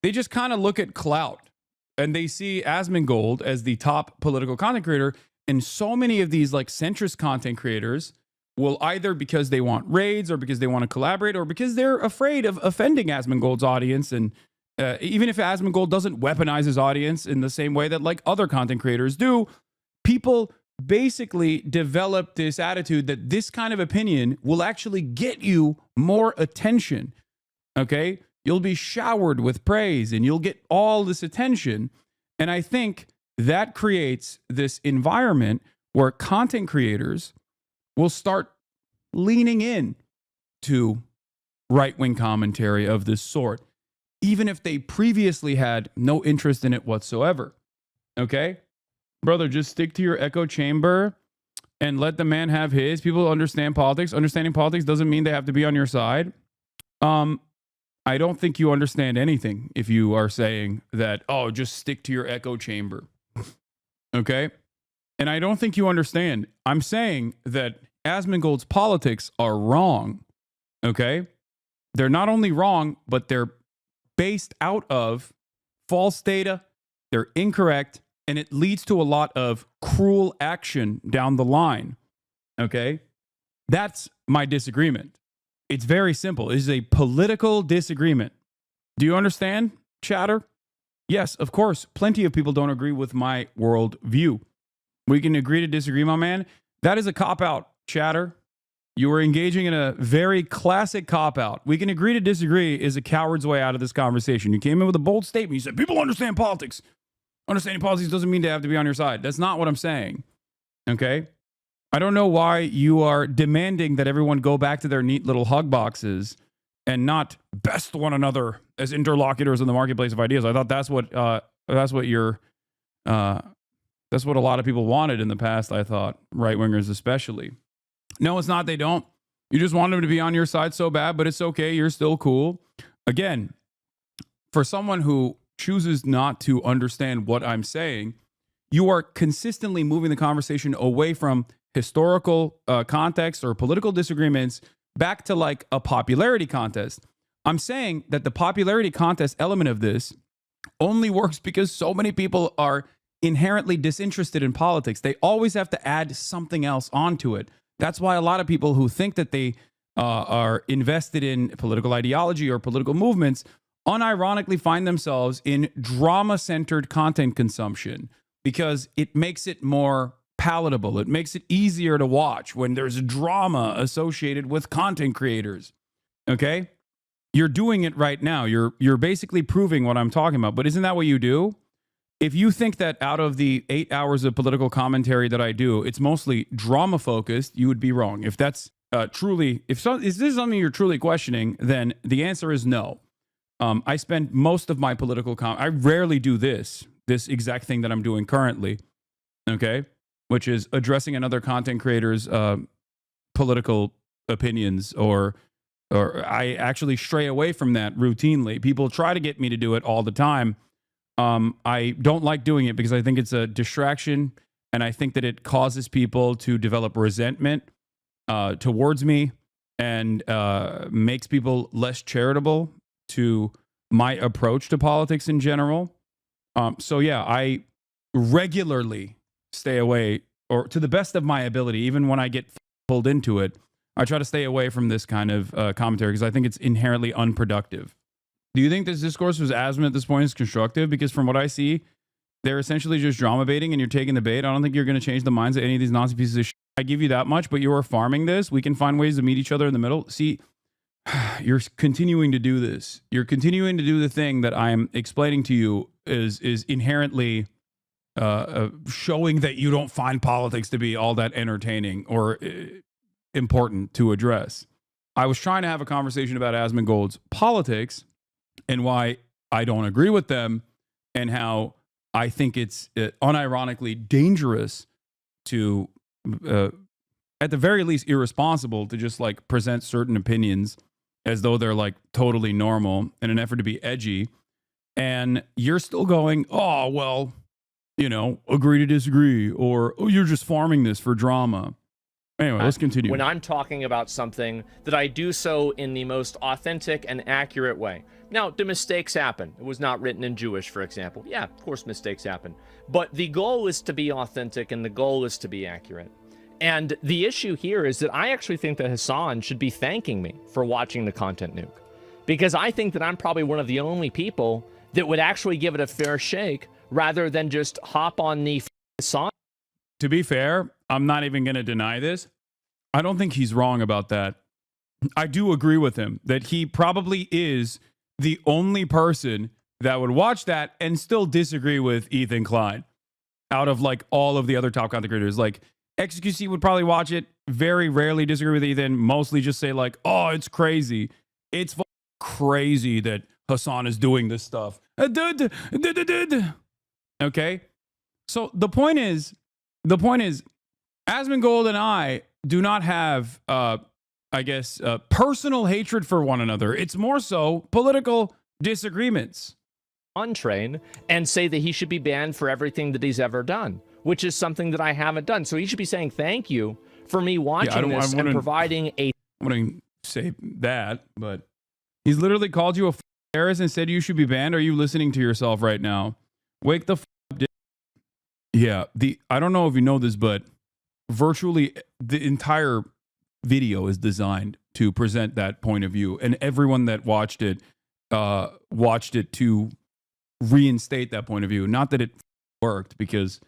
they just kind of look at clout. And they see Asmongold as the top political content creator. And so many of these like centrist content creators will either because they want raids or because they want to collaborate or because they're afraid of offending Asmongold's audience. And even if Asmongold doesn't weaponize his audience in the same way that like other content creators do, people basically develop this attitude that this kind of opinion will actually get you more attention. Okay? You'll be showered with praise and you'll get all this attention. And I think that creates this environment where content creators will start leaning in to right-wing commentary of this sort, even if they previously had no interest in it whatsoever. Okay? Brother, just stick to your echo chamber and let the man have his. People understand politics. Understanding politics doesn't mean they have to be on your side. I don't think you understand anything if you are saying that, oh, just stick to your echo chamber. Okay? And I don't think you understand. I'm saying that Asmongold's politics are wrong. Okay? They're not only wrong, but they're based out of false data. They're incorrect. And it leads to a lot of cruel action down the line. Okay? That's my disagreement. It's very simple. It is a political disagreement. Do you understand, chatter? Yes, of course. Plenty of people don't agree with my worldview. We can agree to disagree, my man. That is a cop-out, chatter. You are engaging in a very classic cop-out. We can agree to disagree is a coward's way out of this conversation. You came in with a bold statement. You said, people understand politics. Understanding politics doesn't mean they have to be on your side. That's not what I'm saying. Okay? I don't know why you are demanding that everyone go back to their neat little hug boxes and not best one another as interlocutors in the marketplace of ideas. I thought that's what a lot of people wanted in the past, I thought, right-wingers especially. No, it's not. They don't. You just want them to be on your side so bad, but it's okay. You're still cool. Again, for someone who chooses not to understand what I'm saying, you are consistently moving the conversation away from historical context or political disagreements back to like a popularity contest. I'm saying that the popularity contest element of this only works because so many people are inherently disinterested in politics. They always have to add something else onto it. That's why a lot of people who think that they are invested in political ideology or political movements unironically find themselves in drama-centered content consumption because it makes it more palatable. It makes it easier to watch when there's drama associated with content creators. Okay? You're doing it right now. You're basically proving what I'm talking about. But isn't that what you do? If you think that out of the 8 hours of political commentary that I do, it's mostly drama focused, you would be wrong. If that's truly, if this is something you're truly questioning, then the answer is no. I spend most of my political I rarely do this exact thing that I'm doing currently, okay, which is addressing another content creator's political opinions, or I actually stray away from that routinely. People try to get me to do it all the time. I don't like doing it because I think it's a distraction, and I think that it causes people to develop resentment towards me, and makes people less charitable to my approach to politics in general. So yeah, I regularly stay away, or to the best of my ability, even when I get pulled into it, I try to stay away from this kind of commentary because I think it's inherently unproductive. Do you think this discourse with Asman at this point is constructive? Because from what I see, they're essentially just drama baiting and you're taking the bait. I don't think you're going to change the minds of any of these Nazi pieces of shit. I give you that much, but you are farming this. We can find ways to meet each other in the middle. See, you're continuing to do this. You're continuing to do the thing that I'm explaining to you is inherently showing that you don't find politics to be all that entertaining or important to address. I was trying to have a conversation about Asmongold's politics and why I don't agree with them, and how I think it's unironically dangerous to, at the very least, irresponsible to just like present certain opinions as though they're like totally normal in an effort to be edgy. And you're still going, oh, well, you know, agree to disagree, or, oh, you're just farming this for drama. Anyway, let's continue. When I'm talking about something, that I do so in the most authentic and accurate way. Now, do mistakes happen? It was not written in Jewish, for example. Yeah, of course mistakes happen. But the goal is to be authentic, and the goal is to be accurate. And the issue here is that I actually think that Hasan should be thanking me for watching the Content Nuke. Because I think that I'm probably one of the only people that would actually give it a fair shake, rather than just hop on the Hasan. To be fair, I'm not even going to deny this. I don't think he's wrong about that. I do agree with him that he probably is the only person that would watch that and still disagree with Ethan Klein out of like all of the other top content creators. Like XQC would probably watch it, very rarely disagree with Ethan, mostly just say like, oh, it's crazy. It's crazy that Hasan is doing this stuff. Okay? So the point is, Asmongold and I do not have, personal hatred for one another. It's more so political disagreements. Untrain and say that he should be banned for everything that he's ever done, which is something that I haven't done. So he should be saying thank you for me watching this and providing a... I wouldn't say that, but he's literally called you a terrorist and said you should be banned. Are you listening to yourself right now? Wake the up. Yeah, I don't know if you know this, but virtually the entire video is designed to present that point of view, and everyone that watched it to reinstate that point of view. Not that it worked, because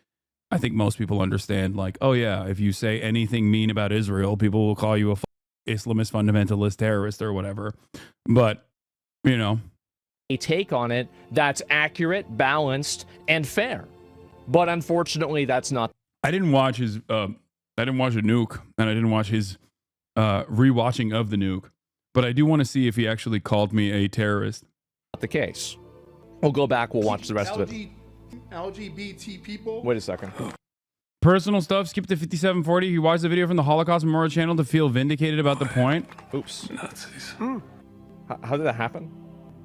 I think most people understand, like, oh yeah, if you say anything mean about Israel, people will call you a Islamist fundamentalist terrorist or whatever. But, you know, a take on it that's accurate, balanced, and fair. But unfortunately, that's not. I didn't watch his I didn't watch a nuke, and I didn't watch his rewatching of the nuke. But I do want to see if he actually called me a terrorist. Not the case. We'll go back. We'll watch the rest of it. LGBT people. Wait a second. Personal stuff. Skip to 5740. He watched the video from the Holocaust Memorial Channel to feel vindicated about the point. Oops. Nazis. How did that happen?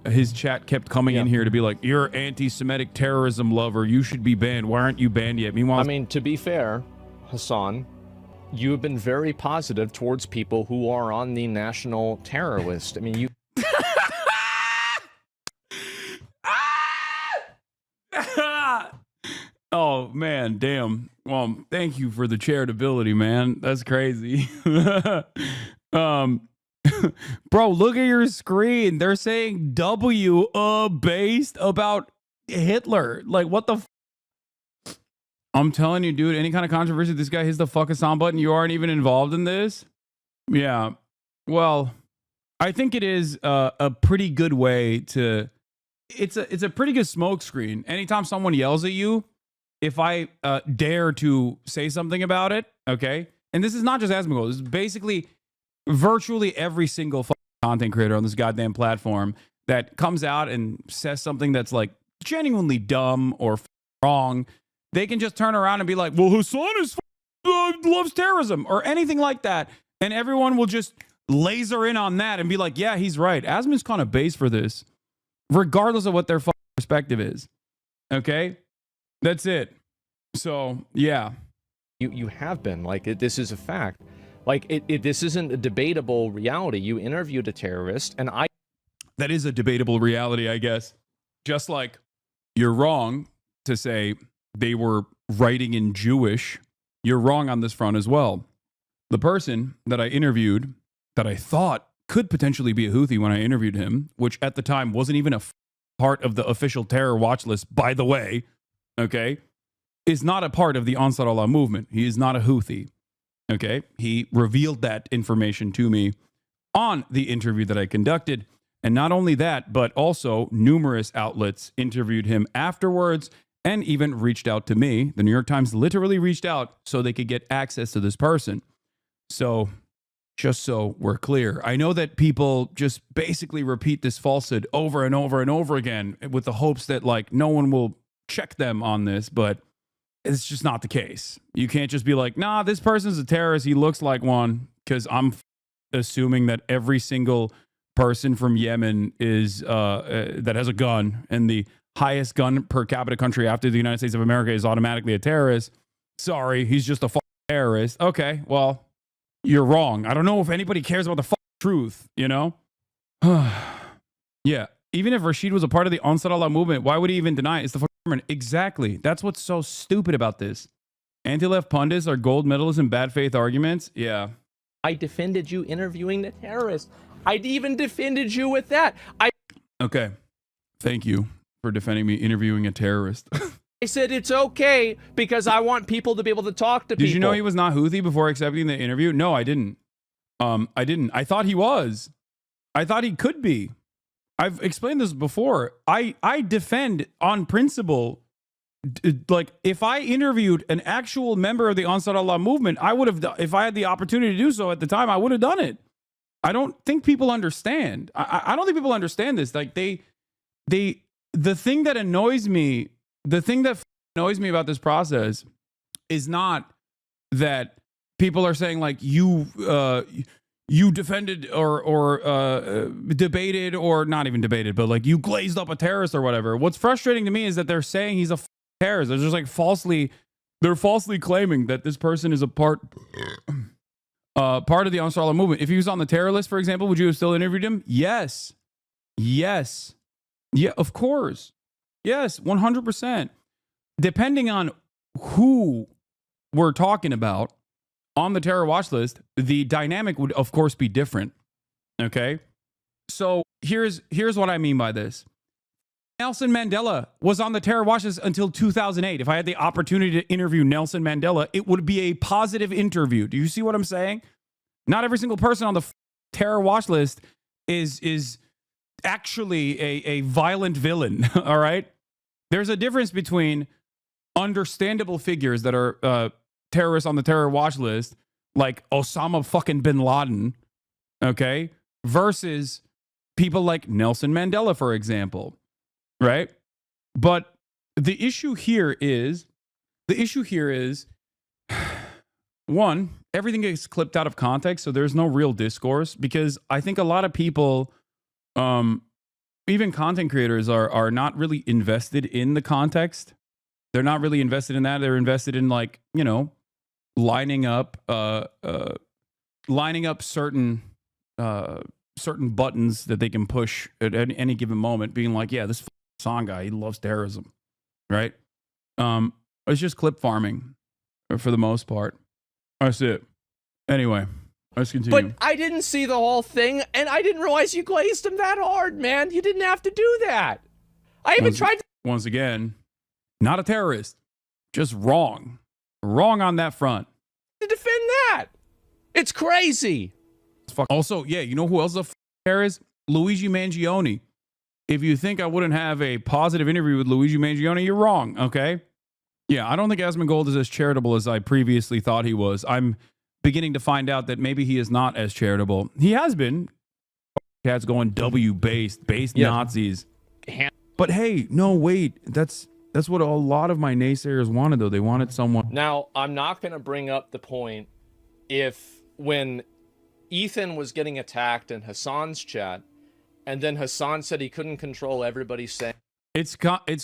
His chat kept coming in here to be like, you're an anti-Semitic terrorism lover. You should be banned. Why aren't you banned yet? Meanwhile, I mean, to be fair, Hasan, you have been very positive towards people who are on the national terror list. I mean, you. Oh man, damn. Well, thank you for the charitability, man. That's crazy. Bro, look at your screen. They're saying W based about Hitler. Like, what the I'm telling you, dude, any kind of controversy, this guy hits the fuck Hasan button, you aren't even involved in this? Yeah. Well, I think it is a pretty good way to... It's a pretty good smokescreen. Anytime someone yells at you, if I dare to say something about it, okay? And this is not just Asmongold. This is basically virtually every single content creator on this goddamn platform that comes out and says something that's like genuinely dumb or wrong. They can just turn around and be like, well, Hasan loves terrorism or anything like that. And everyone will just laser in on that and be like, yeah, he's right. Asmon's kind of base for this, regardless of what their perspective is. Okay? That's it. So, yeah. You have been. Like, this is a fact. Like, this isn't a debatable reality. You interviewed a terrorist, and I... That is a debatable reality, I guess. Just like you're wrong to say they were writing in Jewish. You're wrong on this front as well. The person that I interviewed that I thought could potentially be a Houthi when I interviewed him, which at the time wasn't even a part of the official terror watch list, by the way, okay, is not a part of the Ansar Allah movement. He is not a Houthi, okay? He revealed that information to me on the interview that I conducted. And not only that, but also numerous outlets interviewed him afterwards and even reached out to me. The New York Times literally reached out so they could get access to this person. So, just so we're clear, I know that people just basically repeat this falsehood over and over and over again with the hopes that, like, no one will check them on this, but it's just not the case. You can't just be like, nah, this person's a terrorist, he looks like one, because I'm assuming that every single person from Yemen is that has a gun, and the highest gun per capita country after the United States of America is automatically a terrorist. Sorry, he's just a terrorist. Okay, well, you're wrong. I don't know if anybody cares about the truth, you know? Yeah, even if Rashid was a part of the Ansar Allah movement, why would he even deny it? It's the government. Exactly. That's what's so stupid about this. Anti-left pundits are gold medalists in bad faith arguments. Yeah. I defended you interviewing the terrorist. I even defended you with that. Okay. Thank you for defending me interviewing a terrorist. I said it's okay because I want people to be able to talk to people. Did you know he was not Houthi before accepting the interview? No, I didn't. I didn't. I thought he was. I thought he could be. I've explained this before. I defend on principle. Like, if I interviewed an actual member of the Ansar Allah movement, I would have, if I had the opportunity to do so at the time, I would have done it. I don't think people understand. I don't think people understand this. Like, the thing that annoys me, about this process is not that people are saying, like, you defended or debated, or not even debated, but like you glazed up a terrorist or whatever. What's frustrating to me is that they're saying he's a terrorist. They're just like they're falsely claiming that this person is a part of the Ansar Allah movement. If he was on the terror list, for example, would you have still interviewed him? Yes. Yes. Yeah, of course. Yes, 100%. Depending on who we're talking about on the terror watch list, the dynamic would, of course, be different. Okay? So here's what I mean by this. Nelson Mandela was on the terror watch list until 2008. If I had the opportunity to interview Nelson Mandela, it would be a positive interview. Do you see what I'm saying? Not every single person on the terror watch list is actually a violent villain. All right? There's a difference between understandable figures that are terrorists on the terror watch list, like Osama fucking bin Laden, okay, versus people like Nelson Mandela, for example, right? But the issue here is, one, everything gets clipped out of context, so there's no real discourse, because I think a lot of people, even content creators, are not really invested in the context. They're not really invested in that. They're invested in, like, you know, lining up certain buttons that they can push at any given moment, being like, yeah, this song guy, he loves terrorism, right? It's just clip farming for the most part. That's it. Anyway, Let's continue. But I didn't see the whole thing, and I didn't realize you glazed him that hard, man. You didn't have to do that. I even tried to... Once again, not a terrorist. Just wrong. Wrong on that front. to defend that. It's crazy. Also, yeah, you know who else is a terrorist? Luigi Mangione. If you think I wouldn't have a positive interview with Luigi Mangione, you're wrong, okay? Yeah, I don't think Asmongold is as charitable as I previously thought he was. I'm beginning to find out that maybe he is not as charitable. He has been. Cats going based Yeah. Nazis. But hey, no, wait. That's what a lot of my naysayers wanted, though. They wanted someone. Now, I'm not going to bring up the point if when Ethan was getting attacked in Hasan's chat, and then Hasan said he couldn't control everybody saying... It's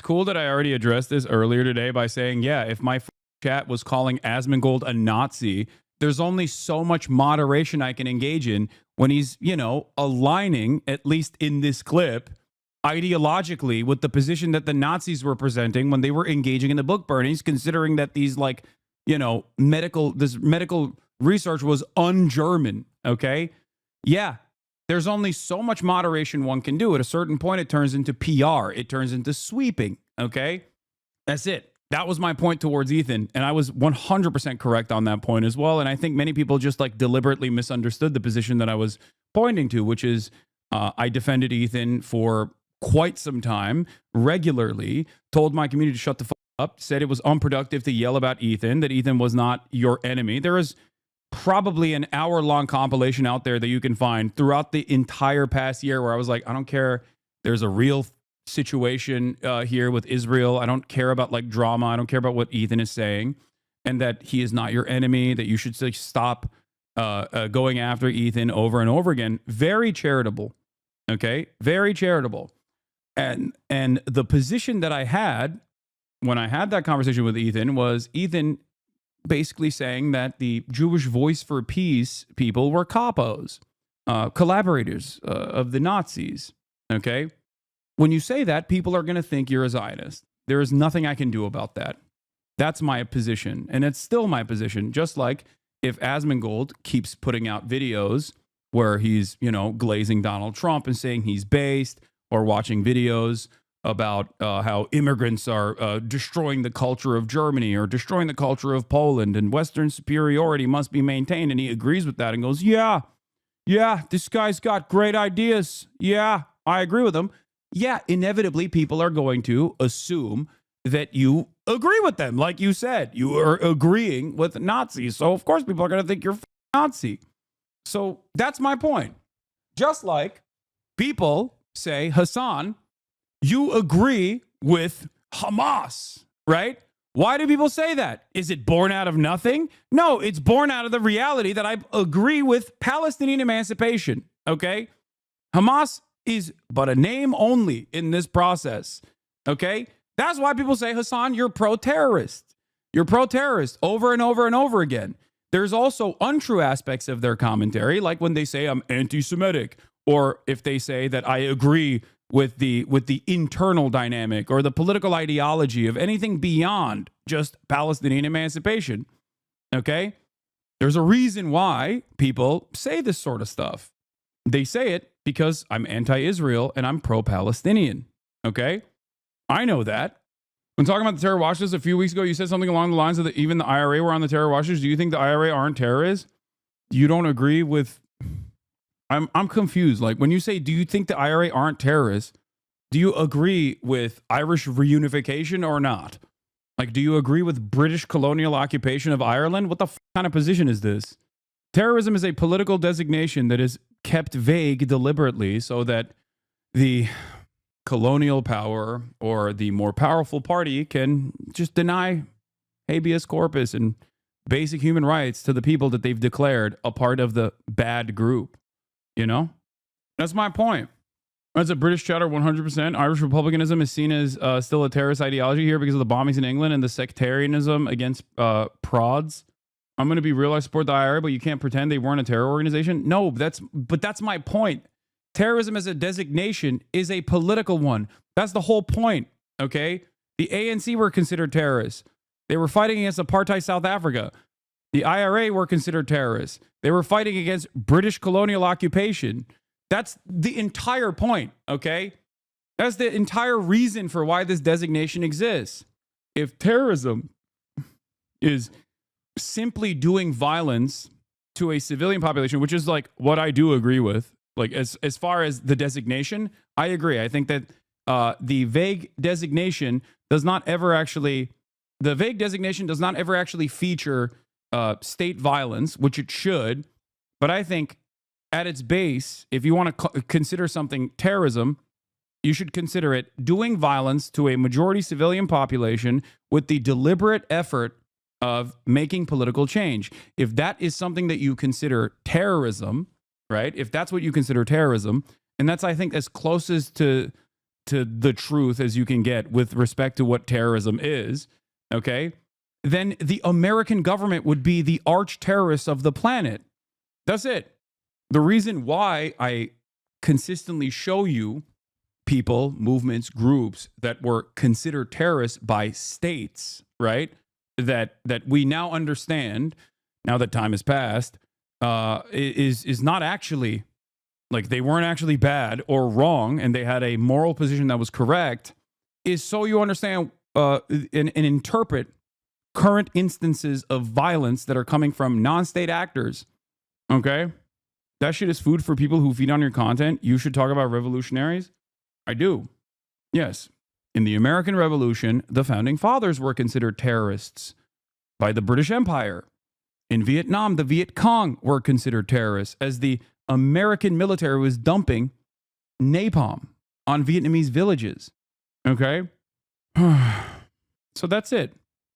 cool that I already addressed this earlier today by saying, yeah, if my chat was calling Asmongold a Nazi, there's only so much moderation I can engage in when he's, you know, aligning, at least in this clip, ideologically with the position that the Nazis were presenting when they were engaging in the book burnings, considering that these, like, you know, medical research was un-German, okay? Yeah. There's only so much moderation one can do. At a certain point, it turns into PR. It turns into sweeping, okay? That's it. That was my point towards Ethan, and I was 100% correct on that point as well, and I think many people just, like, deliberately misunderstood the position that I was pointing to, which is I defended Ethan for quite some time, regularly, told my community to shut the fuck up, said it was unproductive to yell about Ethan, that Ethan was not your enemy. There is probably an hour-long compilation out there that you can find throughout the entire past year where I was like, I don't care. There's a real situation here with Israel. I don't care about, like, drama. I don't care about what Ethan is saying, and that he is not your enemy, that you should, like, stop going after Ethan over and over again. Very charitable. Okay? Very charitable. And the position that I had when I had that conversation with Ethan was Ethan basically saying that the Jewish Voice for Peace people were capos, collaborators of the Nazis, okay? When you say that, people are going to think you're a Zionist. There is nothing I can do about that. That's my position, and it's still my position, just like if Asmongold keeps putting out videos where he's, you know, glazing Donald Trump and saying he's based, or watching videos about how immigrants are destroying the culture of Germany or destroying the culture of Poland and Western superiority must be maintained. And he agrees with that and goes, yeah, this guy's got great ideas. Yeah, I agree with him. Yeah, inevitably, people are going to assume that you agree with them. Like you said, you are agreeing with Nazis. So, of course, people are going to think you're a Nazi. So that's my point. Just like people say, Hasan, you agree with Hamas, right? Why do people say that? Is it born out of nothing? No, it's born out of the reality that I agree with Palestinian emancipation, okay? Hamas is but a name only in this process, okay? That's why people say, Hasan, you're pro-terrorist. You're pro-terrorist over and over and over again. There's also untrue aspects of their commentary, like when they say I'm anti-Semitic, or if they say that I agree with the internal dynamic or the political ideology of anything beyond just Palestinian emancipation. Okay? There's a reason why people say this sort of stuff. They say it because I'm anti-Israel and I'm pro-Palestinian. Okay? I know that. When talking about the terror watch list a few weeks ago, you said something along the lines of that even the IRA were on the terror watch list. Do you think the IRA aren't terrorists? You don't agree with... I'm confused. Like, when you say, do you think the IRA aren't terrorists, do you agree with Irish reunification or not? Like, do you agree with British colonial occupation of Ireland? What the kind of position is this? Terrorism is a political designation that is kept vague deliberately so that the colonial power or the more powerful party can just deny habeas corpus and basic human rights to the people that they've declared a part of the bad group. You know, that's my point. That's a British chatter 100%. Irish republicanism is seen as still a terrorist ideology here because of the bombings in England and the sectarianism against prods. I'm going to be real. I support the IRA, but you can't pretend they weren't a terror organization. No, that's my point. Terrorism as a designation is a political one. That's the whole point. Okay. The ANC were considered terrorists. They were fighting against apartheid South Africa. The IRA were considered terrorists. They were fighting against British colonial occupation. That's the entire point, okay? That's the entire reason for why this designation exists. If terrorism is simply doing violence to a civilian population, which is like what I do agree with, like as far as the designation, I agree. I think that the vague designation does not ever actually feature state violence, which it should. But I think at its base, if you want to consider something terrorism, you should consider it doing violence to a majority civilian population with the deliberate effort of making political change. If that is something that you consider terrorism, right? If that's what you consider terrorism, and that's, I think, as closest to the truth as you can get with respect to what terrorism is, okay? Then the American government would be the arch terrorists of the planet. That's it. The reason why I consistently show you people, movements, groups that were considered terrorists by states, right? That we now understand, now that time has passed, is not actually, like, they weren't actually bad or wrong, and they had a moral position that was correct, is so you understand and interpret current instances of violence that are coming from non-state actors. Okay? That shit is food for people who feed on your content. You should talk about revolutionaries. I do. Yes. In the American Revolution, the founding fathers were considered terrorists by the British Empire. In Vietnam, the Viet Cong were considered terrorists as the American military was dumping napalm on Vietnamese villages. Okay? So that's it.